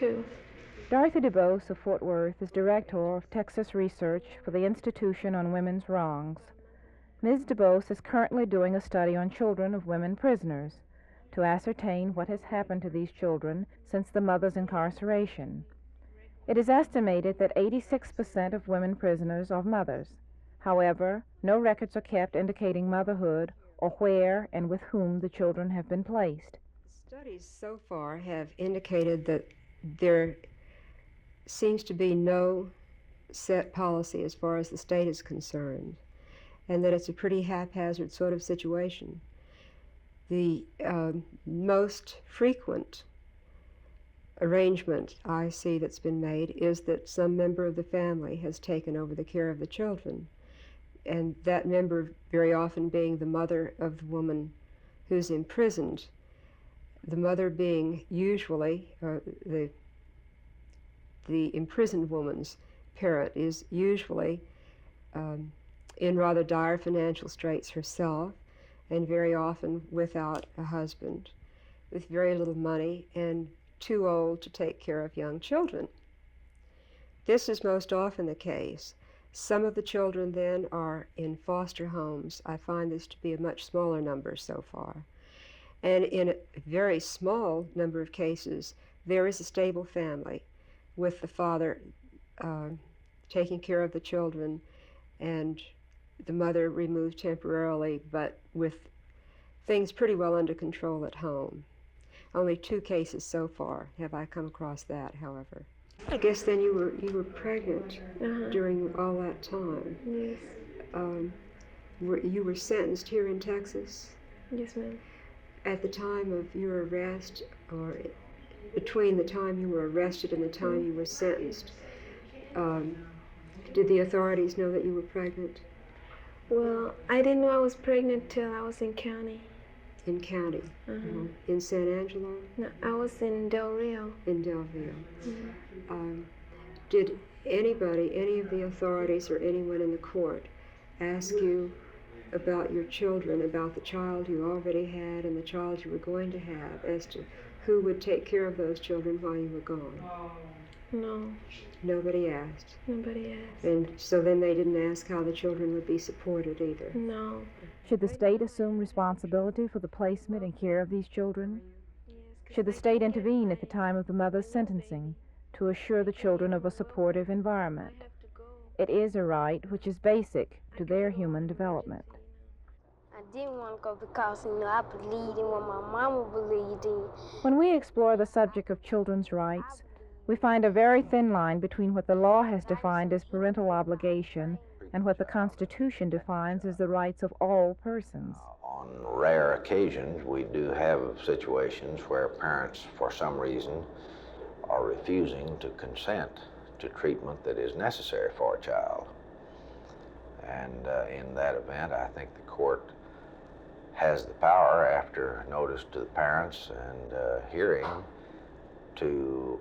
2. Dorothy DuBose of Fort Worth is Director of Texas Research for the Institution on Women's Wrongs. Ms. DuBose is currently doing a study on children of women prisoners to ascertain what has happened to these children since the mother's incarceration. It is estimated that 86% of women prisoners are mothers. However, no records are kept indicating motherhood or where and with whom the children have been placed. Studies so far have indicated that there seems to be no set policy as far as the state is concerned, and that it's a pretty haphazard sort of situation. The most frequent arrangement I see that's been made is that some member of the family has taken over the care of the children, and that member very often being the mother of the woman who's imprisoned, the mother being usually, the imprisoned woman's parent is usually in rather dire financial straits herself, and very often without a husband, with very little money and too old to take care of young children. This is most often the case. Some of the children then are in foster homes. I find this to be a much smaller number so far. And in a very small number of cases, there is a stable family with the father taking care of the children and the mother removed temporarily, but with things pretty well under control at home. Only 2 cases so far have I come across that, however. I guess then you were pregnant during all that time. Yes. You were sentenced here in Texas? Yes, ma'am. At the time of your arrest, or between the time you were arrested and the time you were sentenced, did the authorities know that you were pregnant? Well, I didn't know I was pregnant till I was in county. In county? In San Angelo? No, I was in Del Rio. In Del Rio. Did anybody, any of the authorities or anyone in the court, ask you about your children, about the child you already had and the child you were going to have, as to who would take care of those children while you were gone? No. Nobody asked? Nobody asked. And so then they didn't ask how the children would be supported either? No. Should the state assume responsibility for the placement and care of these children? Should the state intervene at the time of the mother's sentencing to assure the children of a supportive environment? It is a right which is basic to their human development. I didn't want to go because, I believed in what my mama believed in. When we explore the subject of children's rights, we find a very thin line between what the law has defined as parental obligation and what the Constitution defines as the rights of all persons. On rare occasions, we do have situations where parents, for some reason, are refusing to consent to treatment that is necessary for a child. And in that event, I think the court has the power, after notice to the parents and hearing, to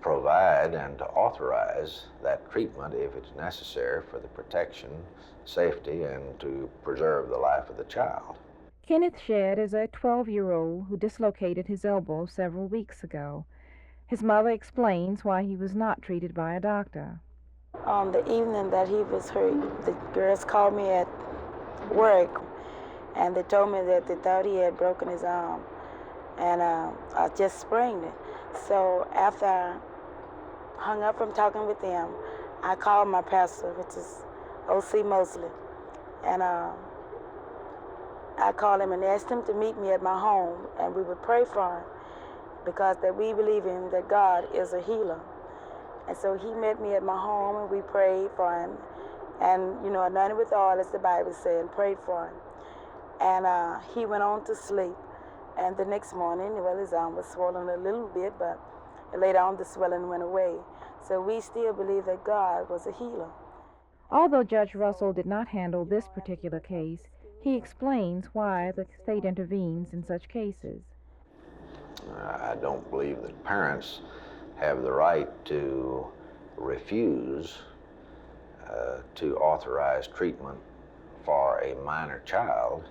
provide and to authorize that treatment if it's necessary for the protection, safety, and to preserve the life of the child. Kenneth Shedd is a 12-year-old who dislocated his elbow several weeks ago. His mother explains why he was not treated by a doctor. On the evening that he was hurt, the girls called me at work, and they told me that they thought he had broken his arm, and I just sprained it. So after I hung up from talking with them, I called my pastor, which is O.C. Mosley, and I called him and asked him to meet me at my home, and we would pray for him, because that we believe in that God is a healer. And so he met me at my home, and we prayed for him, and anointed with oil, as the Bible said, and prayed for him. And he went on to sleep. And the next morning, his arm was swollen a little bit, but later on the swelling went away. So we still believe that God was a healer. Although Judge Russell did not handle this particular case, he explains why the state intervenes in such cases. I don't believe that parents have the right to refuse to authorize treatment for a minor child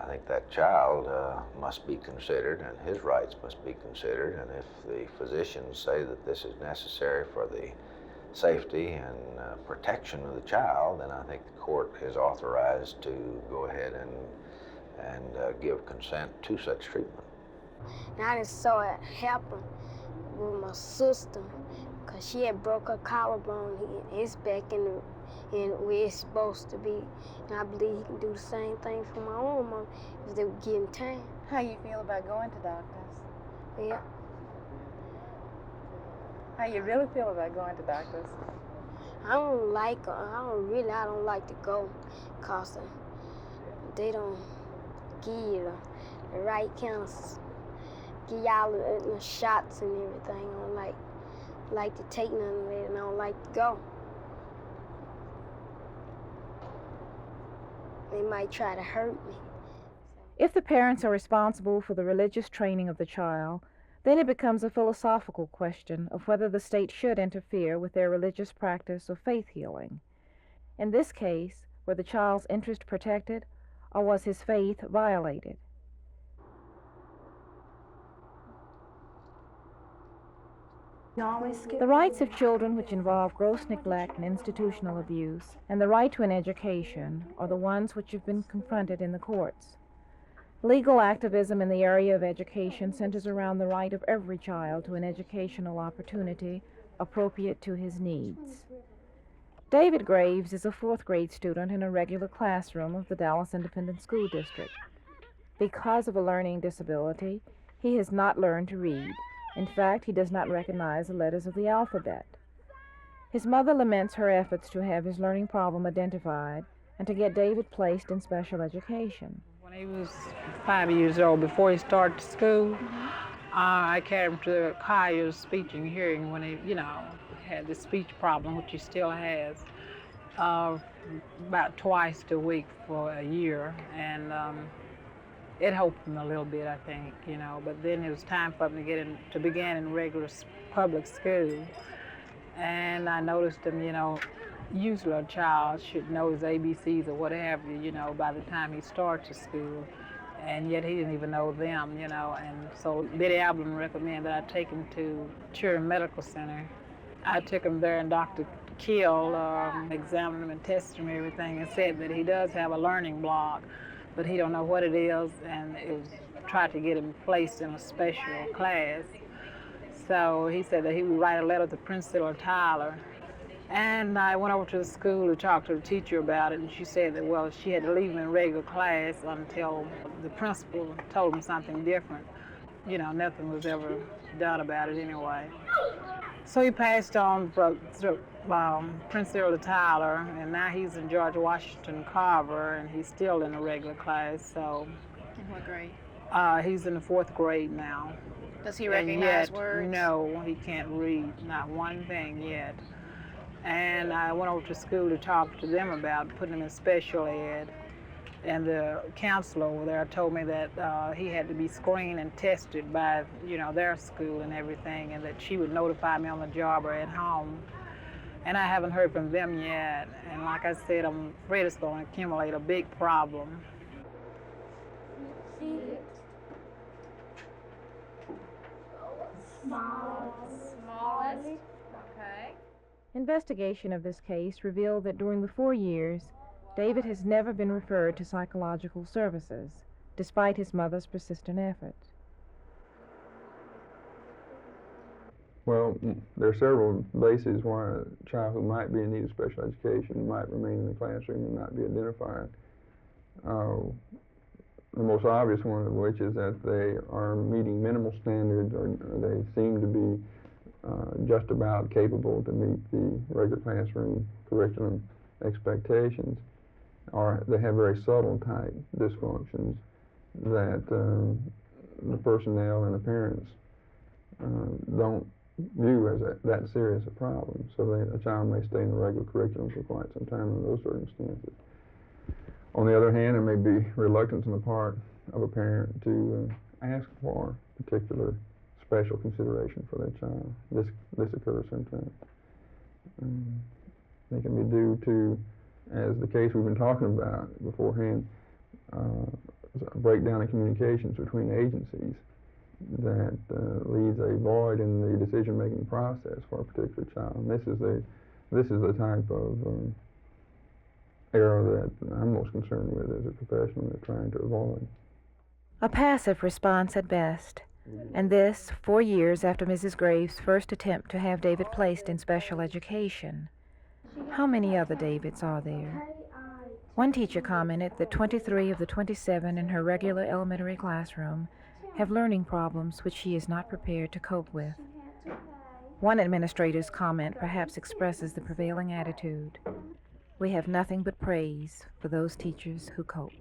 I think that child must be considered, and his rights must be considered, and if the physicians say that this is necessary for the safety and protection of the child, then I think the court is authorized to go ahead and give consent to such treatment. And I just saw it happen with my sister, because she had broke her collarbone. It's back in where it's supposed to be. And I believe he can do the same thing for my own mom if they would give him time. How you feel about going to doctors? Yeah. How you really feel about going to doctors? I don't like to go, because they don't give you the right kind of, give y'all the shots and everything. I don't like to take none of it, and I don't like to go. They might try to hurt me. If the parents are responsible for the religious training of the child, then it becomes a philosophical question of whether the state should interfere with their religious practice of faith healing. In this case, were the child's interest protected, or was his faith violated? The rights of children which involve gross neglect and institutional abuse, and the right to an education, are the ones which have been confronted in the courts. Legal activism in the area of education centers around the right of every child to an educational opportunity appropriate to his needs. David Graves is a fourth grade student in a regular classroom of the Dallas Independent School District. Because of a learning disability, he has not learned to read. In fact, he does not recognize the letters of the alphabet. His mother laments her efforts to have his learning problem identified and to get David placed in special education. When he was 5 years old, before he started school, I carried him to higher speech and hearing when he, had the speech problem, which he still has, about twice a week for a year. And it helped him a little bit, I think, but then it was time for him to begin in regular public school. And I noticed him, usually a child should know his ABCs or whatever, by the time he starts to school. And yet he didn't even know them, and so Betty Alblin recommended that I take him to Children's Medical Center. I took him there, and Dr. Kill examined him and tested him and everything, and said that he does have a learning block, but he don't know what it is, and tried to get him placed in a special class. So he said that he would write a letter to Principal Tyler. And I went over to the school to talk to the teacher about it, and she said that, well, she had to leave him in regular class until the principal told him something different. Nothing was ever done about it anyway. So he passed on to Principal Tyler, and now he's in George Washington Carver, and he's still in a regular class. So. In what grade? He's in the fourth grade now. Does he recognize words? No, he can't read, not one thing yet. And I went over to school to talk to them about putting him in special ed. And the counselor over there told me that he had to be screened and tested by, their school and everything, and that she would notify me on the job or at home. And I haven't heard from them yet. And like I said, I'm afraid it's going to accumulate a big problem. Smallest. Okay. Investigation of this case revealed that during the 4 years, David has never been referred to psychological services, despite his mother's persistent efforts. Well, there are several bases why a child who might be in need of special education might remain in the classroom and not be identified. The most obvious one of which is that they are meeting minimal standards, or they seem to be just about capable to meet the regular classroom curriculum expectations, or they have very subtle type dysfunctions that the personnel and the parents don't view as that serious a problem. So a child may stay in the regular curriculum for quite some time in those circumstances. On the other hand, there may be reluctance on the part of a parent to ask for particular special consideration for their child. This occurs sometimes. It can be due to, as the case we've been talking about beforehand, a breakdown in communications between agencies that leaves a void in the decision-making process for a particular child. And this is the type of error that I'm most concerned with as a professional and trying to avoid. A passive response at best, and this 4 years after Mrs. Graves' first attempt to have David placed in special education. How many other Davids are there? One teacher commented that 23 of the 27 in her regular elementary classroom have learning problems which she is not prepared to cope with. One administrator's comment perhaps expresses the prevailing attitude. We have nothing but praise for those teachers who cope.